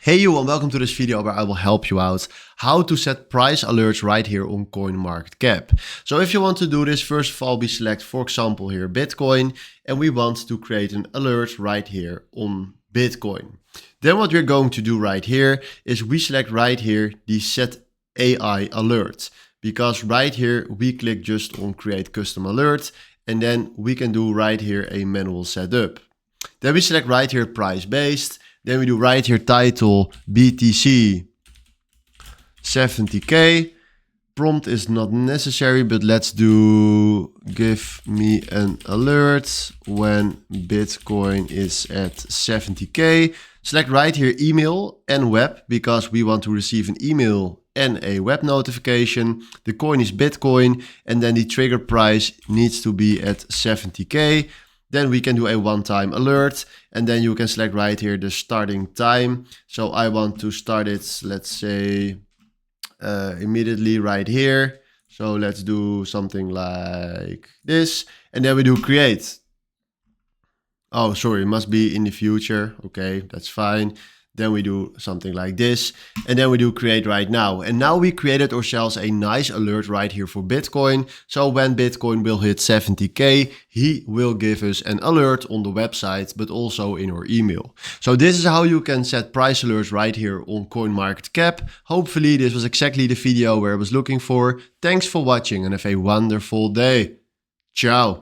Hey you, and welcome to this video where I will help you out how to set price alerts right here on CoinMarketCap. So if you want to do this, first of all, we select, for example, here Bitcoin, and we want to create an alert right here on Bitcoin. Then what we're going to do right here is we select right here the set AI alert, because right here we click just on create custom alert, and then we can do right here a manual setup. Then we select right here price based. Then we do right here title BTC 70k. Prompt is not necessary, but let's do give me an alert when Bitcoin is at 70k. Select right here email and web, because we want to receive an email and a web notification. The coin is Bitcoin, and then the trigger price needs to be at 70k. Then we can do a one-time alert, and then you can select right here the starting time. So I want to start it, let's say, immediately right here. So let's do something like this, and then we do create. Oh, sorry, it must be in the future. Okay, that's fine. Then we do something like this, and then we do create right now. And now we created ourselves a nice alert right here for Bitcoin. So when Bitcoin will hit 70k, he will give us an alert on the website, but also in our email. So this is how you can set price alerts right here on CoinMarketCap. Hopefully this was exactly the video where I was looking for. Thanks for watching and have a wonderful day. Ciao.